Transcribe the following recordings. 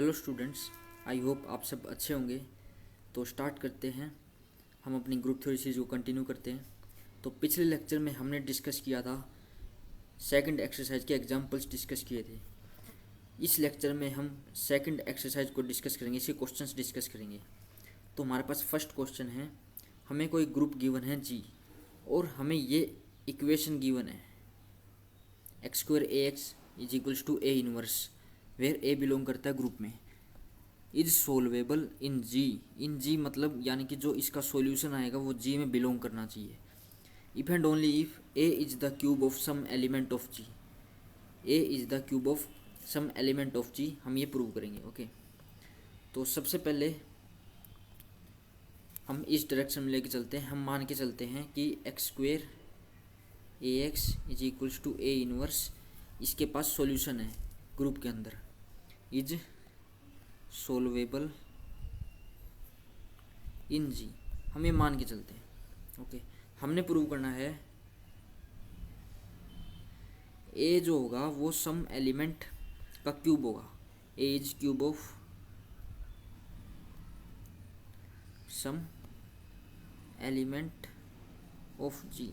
Hello students, I hope आप सब अच्छे होंगे। तो स्टार्ट करते हैं, हम अपनी ग्रुप थ्योरी सीरीज को कंटिन्यू करते हैं। तो पिछले लेक्चर में हमने डिस्कस किया था, सेकंड एक्सरसाइज के एग्जांपल्स डिस्कस किए थे। इस लेक्चर में हम सेकंड एक्सरसाइज को डिस्कस करेंगे, इसके क्वेश्चंस डिस्कस करेंगे। तो हमारे पास फर्स्ट क्वेश्चन है, हमें कोई ग्रुप गिवन है जी और हमें ये इक्वेशन गिवन है X square A X is equals to A inverse where A belong करता है ग्रुप में, इज सोल्वेबल इन जी मतलब यानी कि जो इसका सॉल्यूशन आएगा वो जी में बिलोंग करना चाहिए। If and only if A is the cube of some element of G, A is the cube of some element of G, हम ये प्रूव करेंगे। ओके, तो सबसे पहले हम इस डायरेक्शन में लेके चलते हैं। हम मान के चलते हैं कि X square A X is equals to A inverse, इसके पास सॉल्यूशन है ग्रुप के अंदर, इज सोल्वेबल इन जी, हम ये मान के चलते हैं। ओके, हमने प्रूव करना है ए जो होगा वो सम एलिमेंट का क्यूब होगा, A is cube of some element of G.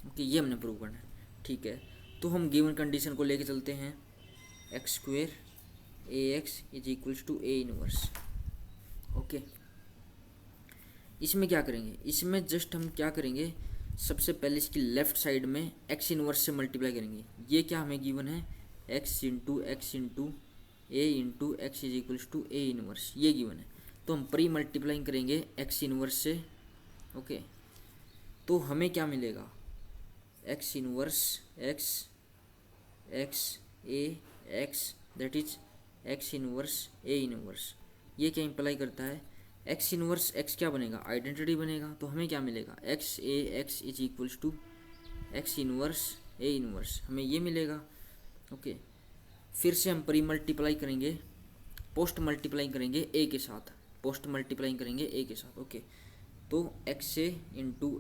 Okay, ये हमने प्रूव करना है। ठीक है, तो हम गिवन कंडीशन को लेके चलते हैं, X square A X is equals to A inverse. Okay, इसमें क्या करेंगे, इसमें जस्ट हम क्या करेंगे, सबसे पहले इसकी लेफ्ट साइड में एक्स इनवर्स से मल्टीप्लाई करेंगे। ये क्या हमें गिवन है, X into A into X is equals to A inverse, ये गिवन है। तो हम प्री मल्टीप्लाइंग करेंगे एक्स इनवर्स से। ओके, तो हमें क्या मिलेगा, X inverse X A X that is X inverse A inverse. ये क्या इंप्लाई करता है, एक्स इनवर्स एक्स क्या बनेगा, आइडेंटिटी बनेगा। तो हमें क्या मिलेगा, X A X is equals to X inverse A inverse, हमें ये मिलेगा। ओके, फिर से हम प्री मल्टीप्लाई करेंगे, पोस्ट मल्टीप्लाई करेंगे ए के साथ, पोस्ट मल्टीप्लाई करेंगे ए के साथ। ओके, तो X A into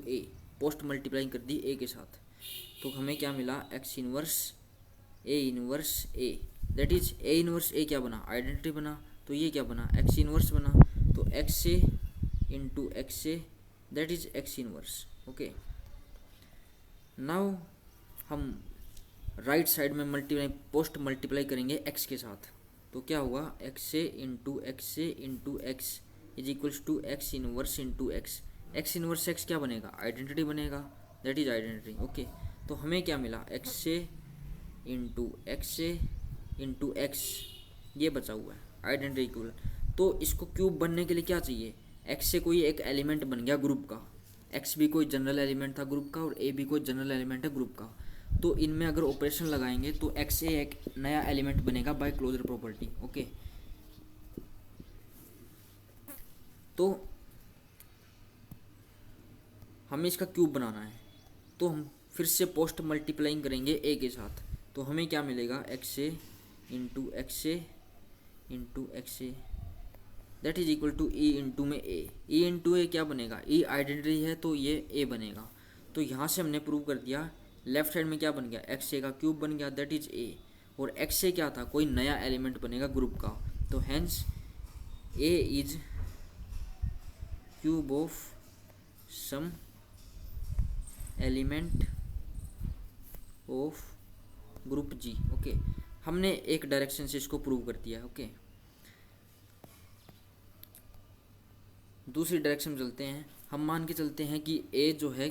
A, post multiply कर दी ए के साथ, तो हमें क्या मिला, X inverse A that is A inverse A क्या बना, आइडेंटिटी बना। तो ये क्या बना, एक्स इनवर्स बना। तो X A into X A that is X inverse. Okay, now हम राइट साइड में पोस्ट मल्टीप्लाई करेंगे एक्स के साथ। तो क्या हुआ, X A into X is equals to X inverse into X. X inverse X क्या बनेगा, आइडेंटिटी बनेगा, दैट इज आइडेंटिटी। ओके, तो हमें क्या मिला, एक्स ए इंटू एक्स, ये बचा हुआ है आइडेंटिटी इक्वल। तो इसको क्यूब बनने के लिए क्या चाहिए, एक्स से कोई एक एलिमेंट बन गया ग्रुप का, एक्स भी कोई जनरल एलिमेंट था ग्रुप का और ए भी कोई जनरल एलिमेंट है ग्रुप का। तो इनमें अगर ऑपरेशन लगाएंगे तो एक्स ए एक नया एलिमेंट बनेगा बाय क्लोजर प्रॉपर्टी। ओके, तो हमें इसका क्यूब बनाना है, तो हम फिर से पोस्ट मल्टीप्लाइंग करेंगे ए के साथ। तो हमें क्या मिलेगा, X A into X A that is equal to E into में ई इंटू ए क्या बनेगा, ई आइडेंटिटी है तो ये ए बनेगा। तो यहाँ से हमने प्रूव कर दिया, लेफ्ट साइड में क्या बन गया, एक्स ए का क्यूब बन गया दैट इज ए, और एक्स ए क्या था, कोई नया एलिमेंट बनेगा ग्रुप का। तो hence A is cube of some element of group G. Okay, हमने एक डायरेक्शन से इसको प्रूव कर दिया। ओके, दूसरी डायरेक्शन में चलते हैं। हम मान के चलते हैं कि ए जो है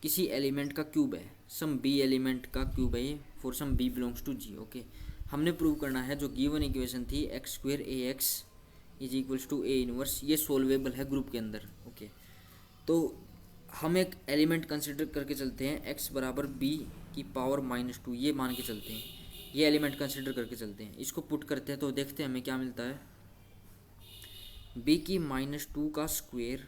किसी एलिमेंट का क्यूब है, सम बी एलिमेंट का क्यूब है ये, for some B belongs to G. Okay, हमने प्रूव करना है जो गिवन इक्वेशन थी, X square A X is equals to A inverse, ये सोल्वेबल है ग्रुप के अंदर। ओके, तो हम एक एलिमेंट कंसिडर करके चलते हैं, एक्स बराबर बी की पावर -2, ये मान के चलते हैं, ये एलिमेंट कंसिडर करके चलते हैं। इसको पुट करते हैं तो देखते हैं हमें क्या मिलता है, बी की -2 का स्क्वेयर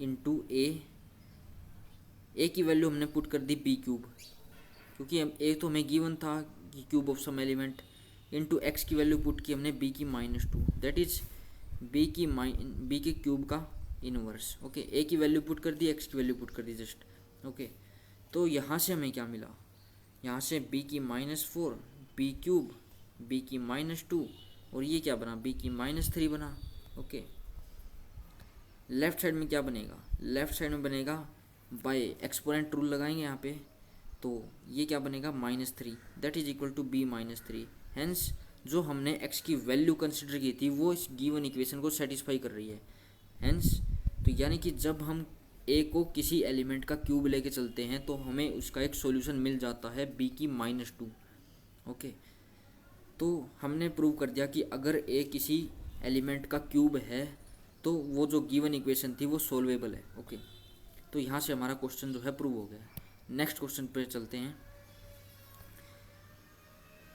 इंटू ए की वैल्यू हमने पुट कर दी बी क्यूब, क्योंकि ए तो हमें गिवन था कि cube of some element, into X की वैल्यू पुट की हमने बी की -2 दैट इज बी के क्यूब का इनवर्स। ओके, ए की वैल्यू पुट कर दी, एक्स की वैल्यू पुट कर दी जस्ट। ओके, तो यहाँ से हमें क्या मिला, यहाँ से बी की -4 बी क्यूब बी की -2 और ये क्या बना, बी की -3 बना। ओके, लेफ्ट साइड में क्या बनेगा, लेफ्ट साइड में बनेगा बाय एक्सपोनेंट रूल लगाएंगे यहाँ पे, तो ये क्या बनेगा -3, that is equal to B -3। Hence जो हमने x की वैल्यू कंसिडर की थी वो इस गिवन इक्वेशन को सेटिस्फाई कर रही है। हेंस तो यानी कि जब हम a को किसी एलिमेंट का क्यूब लेके चलते हैं तो हमें उसका एक सॉल्यूशन मिल जाता है b की -2। ओके, तो हमने प्रूव कर दिया कि अगर a किसी एलिमेंट का क्यूब है तो वो जो गिवन इक्वेशन थी वो सोल्वेबल है। ओके, तो यहाँ से हमारा क्वेश्चन जो है प्रूव हो गया। नेक्स्ट क्वेश्चन पे चलते हैं।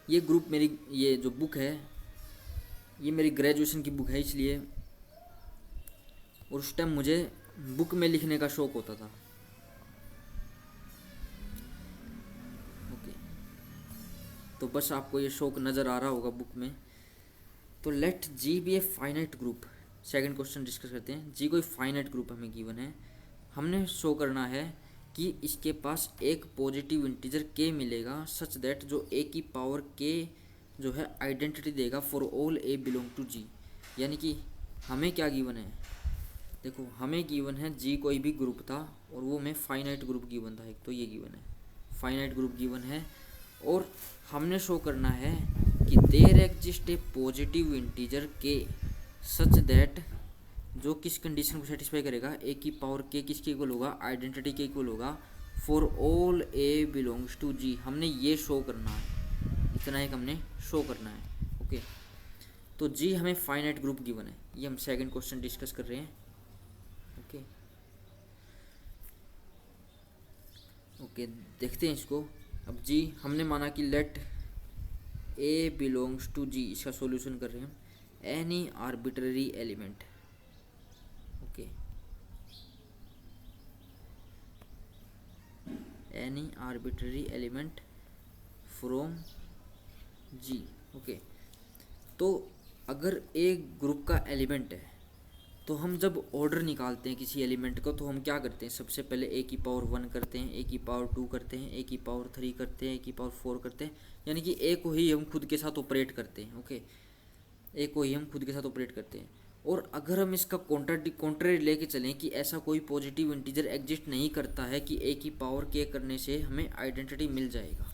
ये ग्रुप मेरी, ये जो बुक है ये मेरी ग्रेजुएशन की बुक है, इसलिए और उस टाइम मुझे बुक में लिखने का शौक होता था। ओके, तो बस आपको ये शौक नज़र आ रहा होगा बुक में। तो let G be a finite group. Second question discuss करते हैं। जी कोई फाइनाइट ग्रुप हमें गिवन है, हमने शो करना है कि इसके पास एक पॉजिटिव इंटीजर k मिलेगा सच दैट जो a की पावर k जो है आइडेंटिटी देगा for all a belong to g। यानी कि हमें क्या गिवन है, देखो हमें गिवन है जी कोई भी ग्रुप था और वो हमें फाइनाइट ग्रुप गिवन था, एक तो ये गिवन है, फाइनाइट ग्रुप गिवन है। और हमने शो करना है कि there exist a positive integer k such that जो किस कंडीशन को सेटिस्फाई करेगा, ए की पावर के किसके इक्वल होगा, आइडेंटिटी के इक्वल होगा for all A belongs to G. हमने ये शो करना है, इतना एक हमने शो करना है। ओके, तो जी हमें फाइनाइट ग्रुप गिवन है, ये हम सेकंड क्वेश्चन डिस्कस कर रहे हैं। ओके ओके, देखते हैं इसको। अब जी हमने माना कि let A belongs to G, इसका सॉल्यूशन कर रहे हैं हम। Any arbitrary element, okay, any arbitrary element from G. Okay, तो अगर एक ग्रुप का एलिमेंट है तो हम जब ऑर्डर निकालते हैं किसी एलिमेंट का तो हम क्या करते हैं, सबसे पहले ए की पावर 1 करते हैं, ए की पावर 2 करते हैं, ए की पावर 3 करते हैं, ए की पावर 4 करते हैं, यानी कि ए को ही हम खुद के साथ ऑपरेट करते हैं। ओके, ए को ही हम खुद के साथ ऑपरेट करते हैं। और अगर हम इसका कॉन्ट्ररी लेके चलें कि ऐसा कोई पॉजिटिव इंटीजर एग्जिस्ट नहीं करता है कि ए की पावर के करने से हमें आइडेंटिटी मिल जाएगा,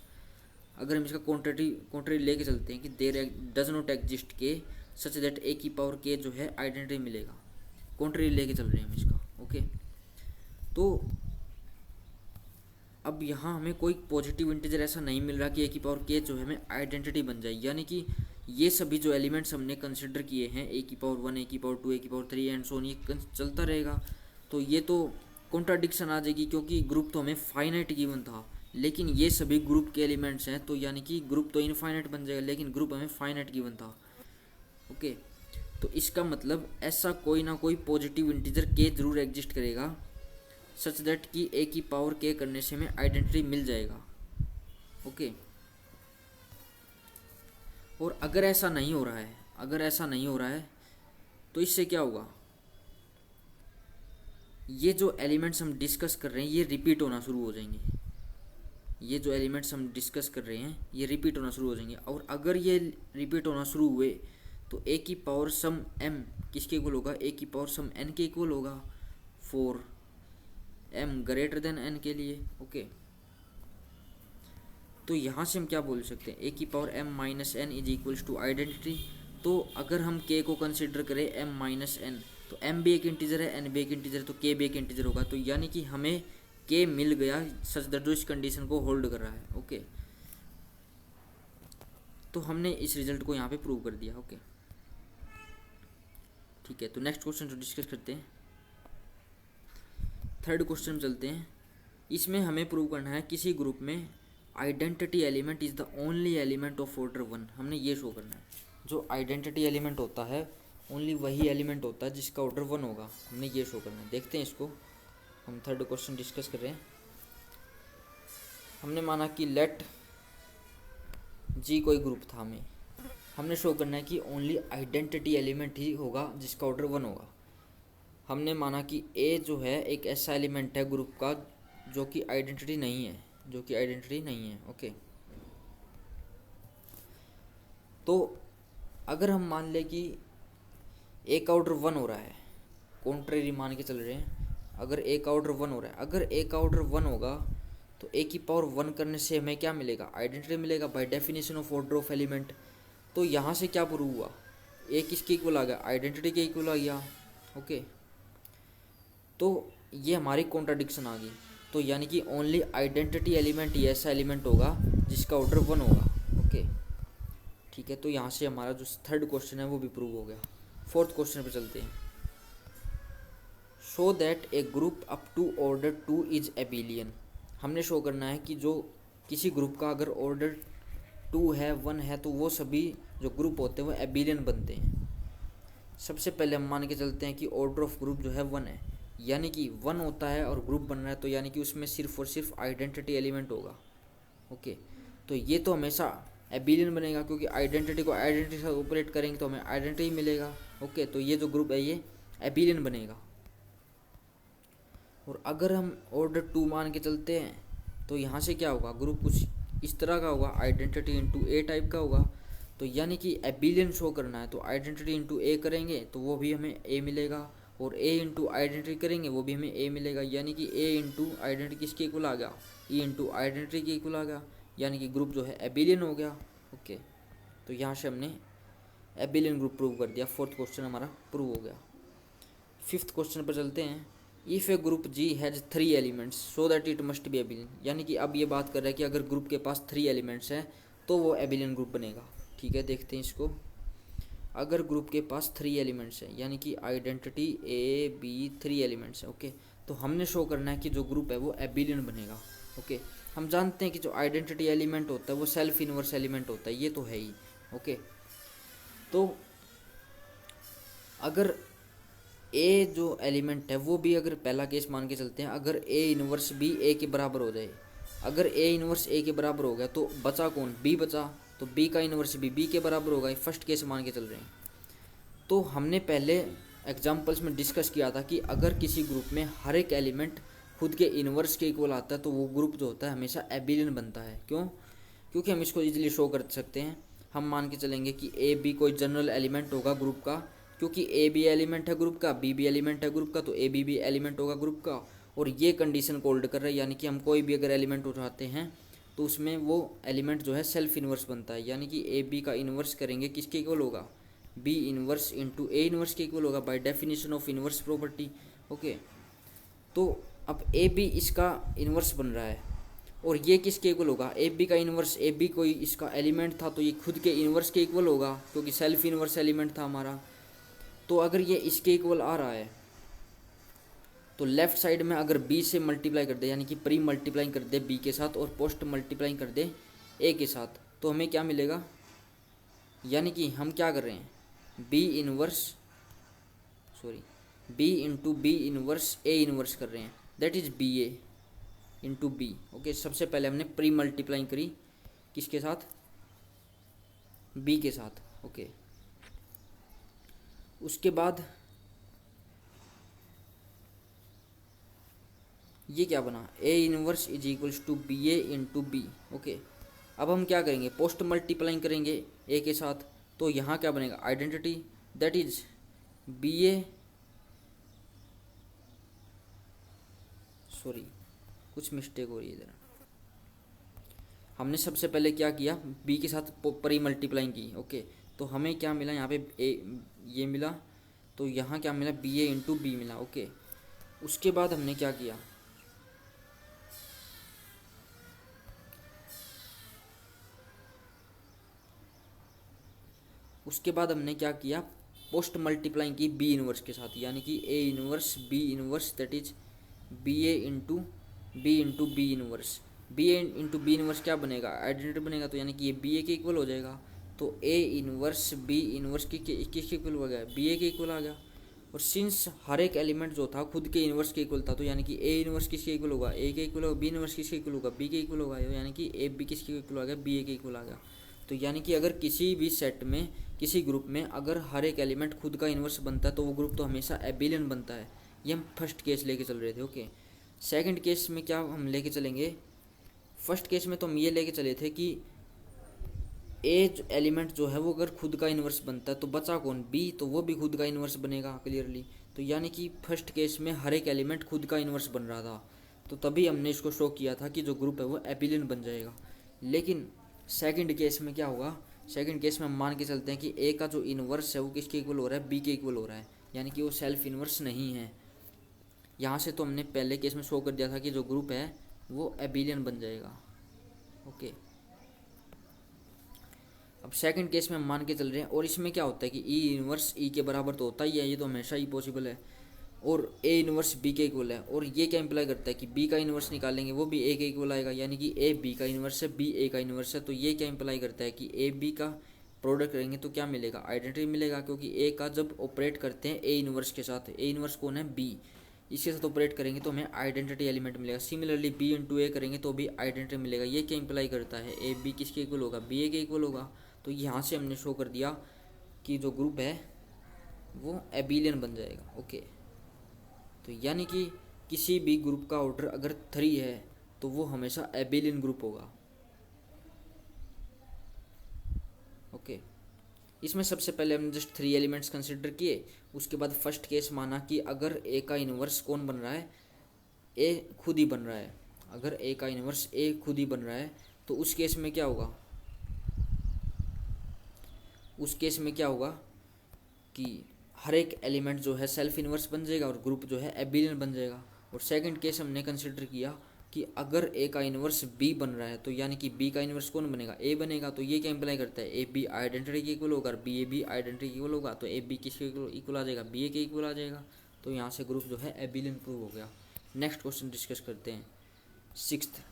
अगर हम इसका कॉन्ट्ररी लेके चलते हैं कि देयर डज नॉट एग्जिस्ट के सच दैट ए की पावर के जो है आइडेंटिटी मिलेगा, कॉन्ट्ररी लेके चल रहे हैं हम इसका। ओके, तो अब यहाँ हमें कोई पॉजिटिव इंटीजर ऐसा नहीं मिल रहा कि ए की पावर के जो है हमें आइडेंटिटी बन जाए, यानी कि ये सभी जो एलिमेंट्स हमने कंसिडर किए हैं, ए की पावर 1, ए की पावर 2, ए की पावर 3 एंड सो ऑन, ये चलता रहेगा। तो ये तो कॉन्ट्राडिक्शन आ जाएगी क्योंकि ग्रुप तो हमें फाइनाइट गिवन था, लेकिन ये सभी ग्रुप के एलिमेंट्स हैं, तो यानी कि ग्रुप तो इनफाइनाइट बन जाएगा लेकिन ग्रुप हमें फाइनाइट गिवन था। ओके, तो इसका मतलब ऐसा कोई ना कोई पॉजिटिव इंटीजर के जरूर एग्जिस्ट करेगा सच दैट कि ए की पावर के करने से हमें आइडेंटिटी मिल जाएगा। ओके, और अगर ऐसा नहीं हो रहा है, अगर ऐसा नहीं हो रहा है तो इससे क्या होगा, ये जो एलिमेंट्स हम डिस्कस कर रहे हैं ये रिपीट होना शुरू हो जाएंगे, ये जो एलिमेंट्स हम डिस्कस कर रहे हैं ये रिपीट होना शुरू हो जाएंगे। और अगर ये रिपीट होना शुरू हुए तो ए की पावर सम m किसके इक्वल होगा, ए की पावर सम n के इक्वल होगा for m greater than n के लिए। ओके, तो यहाँ से हम क्या बोल सकते हैं, ए की power m minus N is equals to identity. तो अगर हम k को कंसिडर करें m माइनस एन, तो m भी एक इंटीजर है, n भी एक इंटीजर है, तो k भी एक इंटीजर होगा। तो यानी कि हमें k मिल गया सच दैट जो इस कंडीशन को होल्ड कर रहा है। ओके, तो हमने इस रिजल्ट को यहाँ पे प्रूव कर दिया। ओके, ठीक है, तो नेक्स्ट क्वेश्चन जो डिस्कस करते हैं, थर्ड क्वेश्चन में चलते हैं। इसमें हमें प्रूव करना है किसी ग्रुप में identity element is the only element of order 1। हमने ये शो करना है, जो आइडेंटिटी एलिमेंट होता है ओनली वही एलिमेंट होता है जिसका ऑर्डर 1 होगा, हमने ये शो करना है। देखते हैं इसको, हम थर्ड क्वेश्चन डिस्कस कर रहे हैं। हमने माना कि लेट जी कोई ग्रुप था, हमने शो करना है कि ओनली आइडेंटिटी एलिमेंट ही होगा जिसका ऑर्डर 1 होगा। हमने माना कि ए जो है एक ऐसा एलिमेंट है ग्रुप का जो कि आइडेंटिटी नहीं है, जो कि आइडेंटिटी नहीं है। ओके, तो अगर हम मान लें कि ए का ऑर्डर 1 हो रहा है, कॉन्ट्रेरी मान के चल रहे हैं, अगर ए का ऑर्डर 1 हो रहा है, अगर ए का ऑर्डर 1 होगा तो ए की पावर 1 करने से हमें क्या मिलेगा, आइडेंटिटी मिलेगा by definition of order of element. तो यहाँ से क्या प्रूव हुआ, ए किसके इक्वल आ गया, आइडेंटिटी के इक्वल आ गया। ओके, तो ये हमारी कॉन्ट्राडिक्शन आ गई। तो यानी कि ओनली आइडेंटिटी एलिमेंट ही ऐसा एलिमेंट होगा जिसका ऑर्डर 1 होगा। ओके ठीक है, तो यहाँ से हमारा जो थर्ड क्वेश्चन है वो भी प्रूव हो गया। फोर्थ क्वेश्चन पे चलते हैं। Show that a group up to order 2 is abelian. हमने शो करना है कि जो किसी ग्रुप का अगर ऑर्डर 2 है 1 है तो वो सभी जो ग्रुप होते हैं वो एबिलियन बनते हैं। सबसे पहले हम मान के चलते हैं कि ऑर्डर ऑफ ग्रुप जो है 1 है, यानी कि 1 होता है और ग्रुप बन रहा है तो यानी कि उसमें सिर्फ और सिर्फ आइडेंटिटी एलिमेंट होगा। ओके, तो ये तो हमेशा एबिलियन बनेगा क्योंकि आइडेंटिटी को आइडेंटिटी से ऑपरेट करेंगे तो हमें आइडेंटिटी मिलेगा। ओके, तो ये जो ग्रुप है ये एबिलियन बनेगा। और अगर हम ऑर्डर 2 मान के चलते हैं तो यहाँ से क्या होगा, ग्रुप कुछ इस तरह का होगा, आइडेंटिटी इंटू ए टाइप का होगा। तो यानी कि एबिलियन शो करना है तो आइडेंटिटी इंटू ए करेंगे तो वो भी हमें ए मिलेगा, और ए इंटू आइडेंटिटी करेंगे वो भी हमें ए मिलेगा। यानी कि ए इंटू आइडेंटिटी किसके इक्वल आ गया, ई इंटू आइडेंटिटी के इक्वल आ गया, यानी कि ग्रुप जो है एबिलियन हो गया। ओके, तो यहाँ से हमने एबिलियन ग्रुप प्रूव कर दिया। फोर्थ क्वेश्चन हमारा प्रूव हो गया। फिफ्थ क्वेश्चन पर चलते हैं। If a group G has 3 elements so that it must be abelian. यानी कि अब ये बात कर रहा है कि अगर ग्रुप के पास 3 एलिमेंट्स हैं तो वो एबिलियन ग्रुप बनेगा। ठीक है, देखते हैं इसको। अगर ग्रुप के पास 3 एलिमेंट्स हैं यानी कि आइडेंटिटी ए बी 3 एलिमेंट्स हैं। ओके, तो हमने शो करना है कि जो ग्रुप है वो एबिलियन बनेगा। ओके, हम जानते हैं कि जो आइडेंटिटी एलिमेंट होता है वो सेल्फ इनवर्स एलिमेंट होता है, ये तो है ही। ओके, तो अगर ए जो एलिमेंट है वो भी, अगर पहला केस मान के चलते हैं, अगर ए इनवर्स बी ए के बराबर हो जाए, अगर ए इनवर्स ए के बराबर हो गया तो बचा कौन, बी बचा, तो बी का इनवर्स बी के बराबर होगा। ये फर्स्ट केस मान के चल रहे हैं। तो हमने पहले एग्जांपल्स में डिस्कस किया था कि अगर किसी ग्रुप में हर एक एलिमेंट खुद के इनवर्स के इक्वल आता है तो वो ग्रुप जो होता है हमेशा एबिलियन बनता है। क्यों, क्योंकि हम इसको इजीली शो कर सकते हैं। हम मान के चलेंगे कि ए बी कोई जनरल एलिमेंट होगा ग्रुप का, क्योंकि ए भी एलिमेंट है ग्रुप का, बी भी एलिमेंट है ग्रुप का, तो ए बी एलिमेंट होगा ग्रुप का। और ये कंडीशन को होल्ड कर रहा है, यानी कि हम कोई भी अगर एलिमेंट उठाते हैं तो उसमें वो एलिमेंट जो है सेल्फ इन्वर्स बनता है। यानी कि ए बी का इन्वर्स करेंगे किसके इक्वल होगा, B inverse into A inverse के इक्वल होगा by definition of inverse property. Okay, तो अब ए बी इसका इन्वर्स बन रहा है और ये किसके इक्वल होगा, ए बी का इन्वर्स, ए बी कोई इसका एलिमेंट था तो ये खुद के इन्वर्स के इक्वल होगा क्योंकि सेल्फ इन्वर्स एलिमेंट था हमारा। तो अगर ये इसके इक्वल आ रहा है तो लेफ्ट साइड में अगर बी से मल्टीप्लाई कर दे, यानी कि प्री मल्टीप्लाई कर दे बी के साथ और पोस्ट मल्टीप्लाई कर दे ए के साथ, तो हमें क्या मिलेगा, यानी कि हम क्या कर रहे हैं, B into B inverse A inverse कर रहे हैं, that is B A into B. Okay, सबसे पहले हमने प्री मल्टीप्लाई करी किसके साथ, बी के साथ। ओके, उसके बाद ये क्या बना, A inverse is equals to B A into B. Okay, अब हम क्या करेंगे, पोस्ट मल्टीप्लाइंग करेंगे ए के साथ, तो यहाँ क्या बनेगा, identity that is B A, sorry कुछ मिस्टेक हो रही है इधर, हमने सबसे पहले क्या किया, बी के साथ प्री मल्टीप्लाइंग की। ओके, तो हमें क्या मिला यहाँ पे, ए ये मिला, तो यहाँ क्या मिला, बी ए इंटू बी मिला। ओके, उसके बाद हमने क्या किया, पोस्ट मल्टीप्लाइंग की बी इनवर्स के साथ, यानी कि A inverse B inverse that is B A into B inverse. B A into B inverse क्या बनेगा, आइडेंटिटी बनेगा, तो यानी कि ये बी ए के इक्वल हो जाएगा। तो ए इनवर्स बी इनवर्स किसके इक्वल हो गया, बी ए के इक्वल आ गया। और सिंस हर एक एलिमेंट जो था खुद के इनवर्स के इक्वल था, तो यानी कि ए इनवर्स किसके इक्वल होगा, ए के इक्वल होगा, बी इनवर्स किसके इक्वल होगा, बी के इक्वल होगा, यानी कि ए बी किसके इक्वल आ गया, बी ए के इक्वल आ गया। तो यानी कि अगर किसी भी सेट में, किसी ग्रुप में अगर हर एक एलिमेंट खुद का इन्वर्स बनता है तो वो ग्रुप तो हमेशा एबिलियन बनता है। ये हम फर्स्ट केस लेके चल रहे थे। ओके, सेकंड केस में क्या हम लेके चलेंगे, फर्स्ट केस में तो हम ये लेके चले थे कि ए एलिमेंट जो है वो अगर खुद का इन्वर्स बनता है तो बचा कौन, बी, तो वो भी खुद का इन्वर्स बनेगा क्लियरली। तो यानी कि फर्स्ट केस में हर एक एलिमेंट खुद का इन्वर्स बन रहा था, तो तभी हमने इसको शो किया था कि जो ग्रुप है वो एबिलियन बन जाएगा। लेकिन सेकंड केस में क्या होगा, सेकंड केस में हम मान के चलते हैं कि ए का जो इन्वर्स है वो किसके इक्वल हो रहा है, बी के इक्वल हो रहा है, यानी कि वो सेल्फ इन्वर्स नहीं है। यहाँ से तो हमने पहले केस में शो कर दिया था कि जो ग्रुप है वो एबिलियन बन जाएगा। ओके, अब सेकंड केस में हम मान के चल रहे हैं, और इसमें क्या होता है कि ई इन्वर्स ई के बराबर तो होता ही है, ये तो हमेशा ही पॉसिबल है, और ए इन्वर्स बी के इक्वल है। और ये क्या इंप्लाई करता है कि बी का इन्वर्स निकालेंगे वो भी ए के इक्वल आएगा, यानी कि ए बी का इन्वर्स है, बी ए का इन्वर्स है। तो ये क्या इंप्लाई करता है कि ए बी का प्रोडक्ट करेंगे तो क्या मिलेगा, आइडेंटिटी मिलेगा, क्योंकि ए का जब ऑपरेट करते हैं ए इन्वर्स के साथ, ए इन्वर्स कौन है, बी, इसके साथ ऑपरेट करेंगे तो हमें आइडेंटिटी एलिमेंट मिलेगा। सिमिलरली बी इंटू ए करेंगे तो भी आइडेंटिटी मिलेगा। ये क्या इंप्लाई करता है, ए बी किसके इक्वल होगा, बी ए के इक्वल होगा। तो यहाँ से हमने शो कर दिया कि जो ग्रुप है वो एबिलियन बन जाएगा। ओके, तो यानी कि किसी भी ग्रुप का ऑर्डर अगर 3 है तो वो हमेशा एबिलियन ग्रुप होगा। ओके, इसमें सबसे पहले हमने जस्ट 3 एलिमेंट्स कंसिडर किए, उसके बाद फर्स्ट केस माना कि अगर ए का इन्वर्स कौन बन रहा है, ए खुद ही बन रहा है। अगर ए का इन्वर्स ए खुद ही बन रहा है तो उस केस में क्या होगा, उस केस में क्या होगा कि हर एक एलिमेंट जो है सेल्फ इन्वर्स बन जाएगा और ग्रुप जो है एबिलियन बन जाएगा। और सेकंड केस हमने कंसिडर किया कि अगर ए का इन्वर्स बी बन रहा है तो यानी कि बी का इन्वर्स कौन बनेगा, ए बनेगा। तो ये क्या इंप्लाई करता है, ए बी आइडेंटिटी के इक्वल होगा और बी ए बी आइडेंटिटी के इक्वल होगा, तो ए बी किसके इक्वल आ जाएगा, बी ए के इक्वल आ जाएगा। तो यहाँ से ग्रुप जो है एबिलियन प्रूव हो गया। नेक्स्ट क्वेश्चन डिस्कस करते हैं, 6th।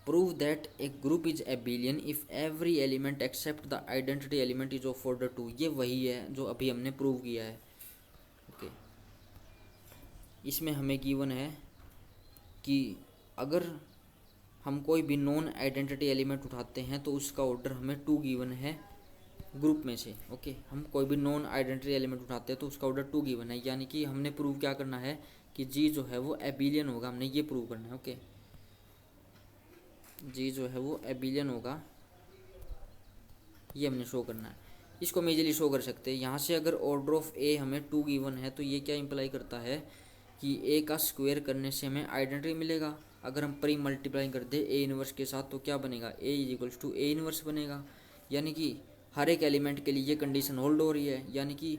Prove that a group is abelian if every element except the identity element is of order 2। ये वही है जो अभी हमने प्रूव किया है। ओके, इसमें हमें गिवन है कि अगर हम कोई भी नॉन आइडेंटिटी एलिमेंट उठाते हैं तो उसका ऑर्डर हमें 2 गिवन है ग्रुप में से। ओके, हम कोई भी नॉन आइडेंटिटी एलिमेंट उठाते हैं तो उसका ऑर्डर 2 गिवन है, यानी कि हमने प्रूव क्या करना है कि जी जो है वो एबिलियन होगा, हमने ये प्रूव करना है। ओके, जी जो है वो एबिलियन होगा, ये हमने शो करना है। इसको हम इजीली शो कर सकते हैं। यहाँ से अगर ऑर्डर ऑफ ए हमें 2 गिवन है तो ये क्या इंप्लाई करता है कि ए का स्क्वायर करने से हमें आइडेंटिटी मिलेगा। अगर हम प्री मल्टीप्लाई कर दे ए इनवर्स के साथ तो क्या बनेगा, A is equals to A inverse बनेगा। यानी कि हर एक एलिमेंट के लिए ये कंडीशन होल्ड हो रही है, यानी कि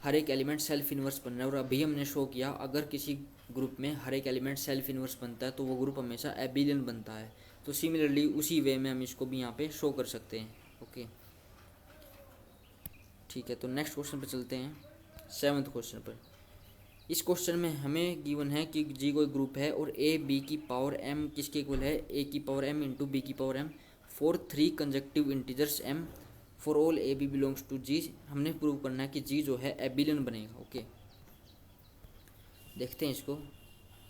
हर एक एलिमेंट सेल्फ इन्वर्स बन रहा है। और अभी हमने शो किया अगर किसी ग्रुप में हर एक एलिमेंट सेल्फ इन्वर्स बनता है तो वो ग्रुप हमेशा एबिलियन बनता है। तो सिमिलरली उसी वे में हम इसको भी यहाँ पे शो कर सकते हैं। ओके, ठीक है, तो नेक्स्ट क्वेश्चन पर चलते हैं, 7th क्वेश्चन पर। इस क्वेश्चन में हमें गिवन है कि जी कोई ग्रुप है और ए बी की पावर एम किसके इक्वल है, ए की पावर एम इंटू बी की power M for 3 consecutive integers M for all A B belongs to G. हमने प्रूव करना है कि जी जो है एबिलियन बनेगा। ओके, देखते हैं इसको।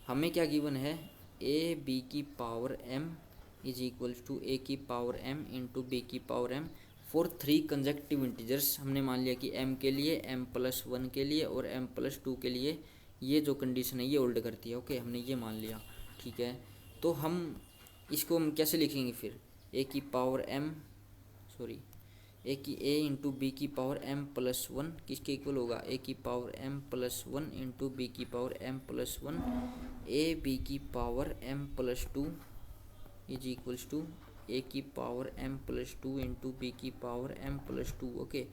हमें क्या गिवन है, ए बी की power M is equals to A की पावर एम इंटू बी की power M for 3 consecutive integers. हमने मान लिया कि m के लिए, m+1 के लिए और m+2 के लिए ये जो कंडीशन है ये होल्ड करती है। ओके, हमने ये मान लिया, ठीक है। तो हम इसको हम कैसे लिखेंगे फिर, a की power m sorry A into B की पावर m+1 किसके इक्वल होगा, a की पावर m+1 इंटू बी की पावर m+1 ए बी की power m+2 is equals to A की पावर m+2 इंटू बी की पावर m+2। ओके,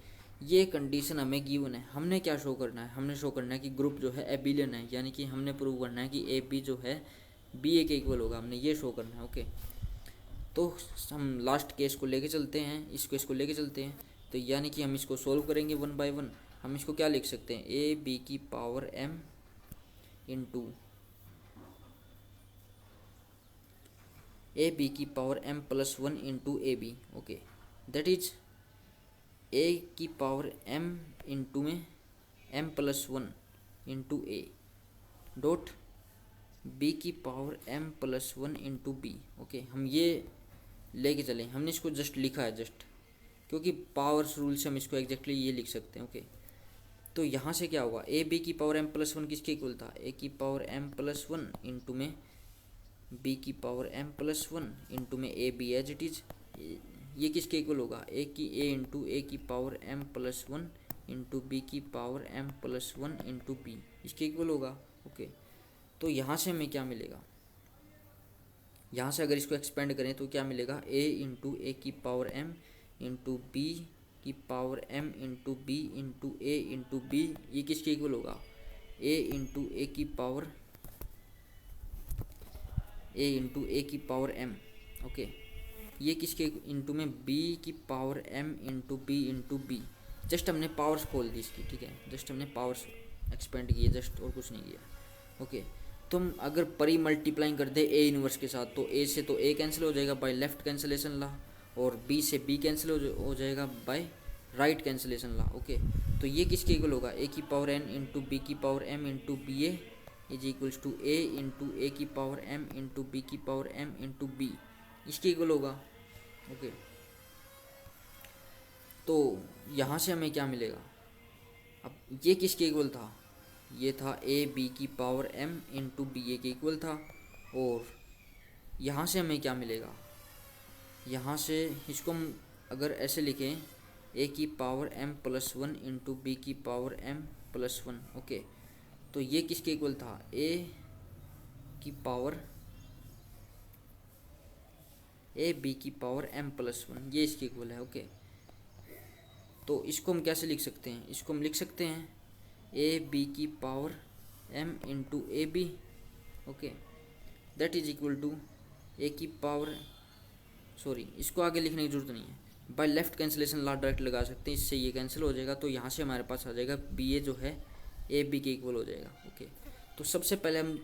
ये condition हमें गिवन है। हमने क्या शो करना है, हमने शो करना है कि ग्रुप जो है एबिलियन है, यानी कि हमने प्रूव करना है कि ए बी जो है बी ए के इक्वल होगा, हमने ये शो करना है। ओके, तो हम लास्ट केस को लेके चलते हैं, इस केस को लेके चलते हैं। तो यानी कि हम इसको सोल्व करेंगे 1 बाय 1। हम इसको क्या लिख सकते हैं, ए बी की पावर m इंटू ए बी की power m+1 into A B. Okay, that is A की पावर m इंटू में m+1 into A dot B की power m+1 into B. Okay, हम ये लेके चलें, हमने इसको जस्ट लिखा है जस्ट, क्योंकि पावर्स रूल से हम इसको एग्जैक्टली ये लिख सकते हैं। ओके, तो यहाँ से क्या होगा, ए बी की पावर m+1 किसके इक्वल था, ए की पावर m+1 इंटू में बी की power m plus one into में A B as it is, ये किसके इक्वल होगा, ए इंटू ए की power m plus one into B की power m plus one into B, इसके इक्वल होगा। ओके, तो यहाँ से हमें क्या मिलेगा, यहाँ से अगर इसको एक्सपेंड करें तो क्या मिलेगा, a इंटू ए की पावर m इंटू बी की power m into B into A into B, ये किसके इक्वल होगा, a इंटू ए की पावर m। ओके, ये किसके इंटू में b की power m into B. Just हमने पावर्स खोल दी इसकी, ठीक है, जस्ट हमने पावर्स एक्सपेंड किए जस्ट, और कुछ नहीं किया। ओके, तुम अगर परी मल्टीप्लाइंग कर दे ए इनवर्स के साथ तो ए से तो ए कैंसिल हो जाएगा बाय लेफ्ट कैंसिलेशन ला, और बी से बी कैंसिल हो जाएगा by right cancellation law. Okay, तो ये किसके इक्वल होगा, ए की पावर n इंटू बी की power m into B A is equals to A into A की पावर m इंटू बी की पावर m इंटू बी, इसके इक्वल होगा। ओके, तो यहाँ से हमें क्या मिलेगा, अब ये किसके इक्वल था, ये था ए बी की power m into B A के इक्वल था, और यहाँ से हमें क्या मिलेगा, यहाँ से इसको हम अगर ऐसे लिखें, ए की power m plus one into B की power m plus one. Okay, तो ये किसके इक्वल था, ए बी की पावर m प्लस वन, ये इसके इक्वल है। ओके, तो इसको हम कैसे लिख सकते हैं, इसको हम लिख सकते हैं ए बी की power m into A B. Okay, that is equal to A की पावर, सॉरी इसको आगे लिखने की जरूरत नहीं है, by left cancellation law direct लगा सकते हैं, इससे ये कैंसिल हो जाएगा, तो यहाँ से हमारे पास आ जाएगा बी ए जो है ए बी के इक्वल हो जाएगा। ओके, तो सबसे पहले हम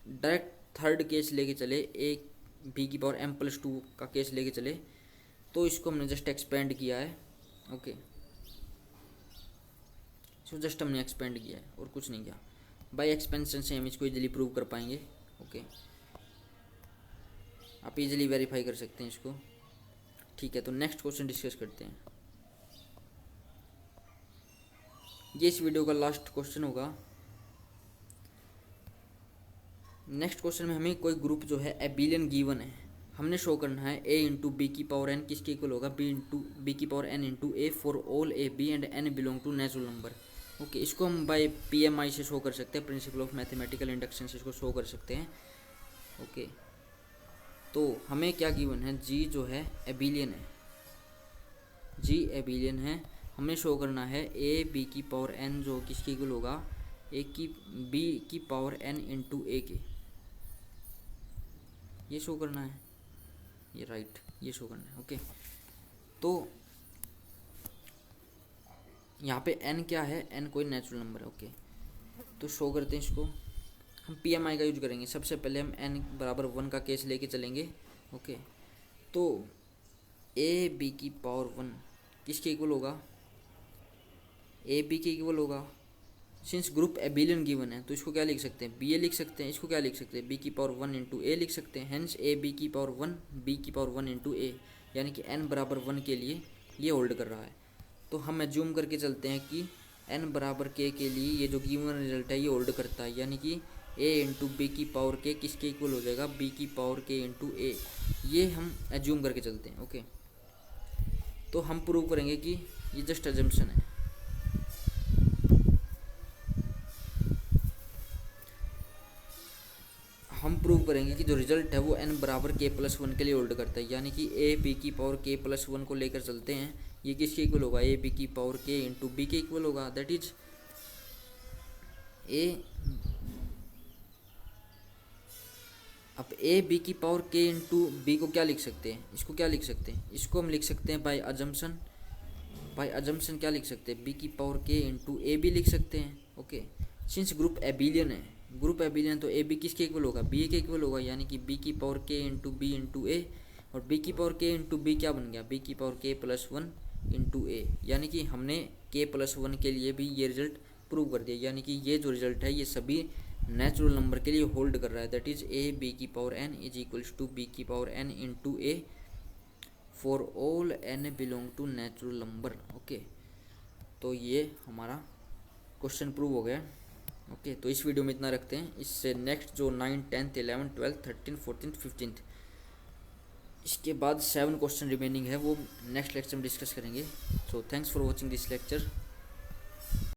डायरेक्ट थर्ड केस लेके चले, ए बी की पावर m प्लस टू का केस लेके चले, तो इसको हमने जस्ट एक्सपेंड किया है। ओके, सो जस्ट हमने एक्सपेंड किया है और कुछ नहीं किया, बाय एक्सपेंशन से हम इसको इजीली प्रूव कर पाएंगे। ओके, आप इजीली वेरीफाई कर सकते हैं इसको। ठीक है, तो नेक्स्ट क्वेश्चन डिस्कस करते हैं, ये इस वीडियो का लास्ट क्वेश्चन होगा। नेक्स्ट क्वेश्चन में हमें कोई ग्रुप जो है एबिलियन गिवन है, हमने शो करना है a इंटू बी की पावर n किसके इक्वल होगा, b इंटू बी की power n into A for all A b and n belong to natural number. Okay, इसको हम बाय PMI से शो कर सकते हैं, प्रिंसिपल ऑफ मैथमेटिकल इंडक्शन से इसको शो कर सकते हैं। ओके, तो हमें क्या गिवन है, g जो है एबिलियन है, g एबिलियन है, हमें शो करना है a b की पावर n जो किसके इक्वल होगा, a की b की पावर n इंटू ए के, ये शो करना है, ये राइट, ये शो करना है। ओके, तो यहाँ पे n क्या है, n कोई नेचुरल नंबर है। ओके, तो शो करते हैं इसको, हम PMI का यूज करेंगे। सबसे पहले हम n बराबर वन का केस लेके चलेंगे। ओके, तो ए बी की पावर वन किसके इक्वल होगा, ए बी के इक्वल होगा। सिंस ग्रुप एबिलियन गिवन है तो इसको क्या लिख सकते हैं, बी ए लिख सकते हैं, इसको क्या लिख सकते हैं, बी की पावर वन इंटू ए लिख सकते हैं। हेंस ए बी की पावर वन बी की पावर वन इंटू ए, यानी कि n बराबर वन के लिए ये होल्ड कर रहा है। तो हम एज्यूम करके चलते हैं कि n बराबर k के लिए ये जो गिवन रिजल्ट है ये होल्ड करता है, यानी कि a इंटू बी की पावर k किसके इक्वल हो जाएगा, b की पावर k इंटू ए, ये हम एज्यूम करके चलते हैं। ओके, तो हम प्रूव करेंगे कि ये जस्ट एजम्पशन है। हम प्रूव करेंगे कि जो रिजल्ट है वो n बराबर k प्लस वन के लिए होल्ड करता है, यानी कि a b की पावर k प्लस वन को लेकर चलते हैं, ये किसके इक्वल होगा, a b की पावर k इंटू बी के इक्वल होगा। दैट इज अब a b की पावर k इंटू बी को क्या लिख सकते हैं, इसको क्या लिख सकते हैं, इसको हम लिख सकते हैं बाय अजम्पशन, क्या लिख सकते हैं, b की पावर k इंटू ए बी लिख सकते हैं। ओके, सिंस ग्रुप एबिलियन है, ग्रुप एबिलियन तो ए बी किसके इक्वल होगा, बी ए के इक्वल होगा, यानी कि बी की power k into B into A, और बी की पावर k इंटू बी क्या बन गया, बी की power k plus one into A, यानी कि हमने k प्लस वन के लिए भी ये रिजल्ट प्रूव कर दिया, यानी कि ये जो रिजल्ट है ये सभी नेचुरल नंबर के लिए होल्ड कर रहा है। दैट इज ए बी की power n is equals to B की power n into A for all n belong to natural number. Okay, तो ये हमारा क्वेश्चन प्रूव हो गया। ओके, तो इस वीडियो में इतना रखते हैं। इससे नेक्स्ट जो 9, 10th, 11, 12, 13, 14, 15 इसके बाद 7 क्वेश्चन रिमेनिंग है, वो नेक्स्ट लेक्चर में डिस्कस करेंगे। So thanks for watching this lecture.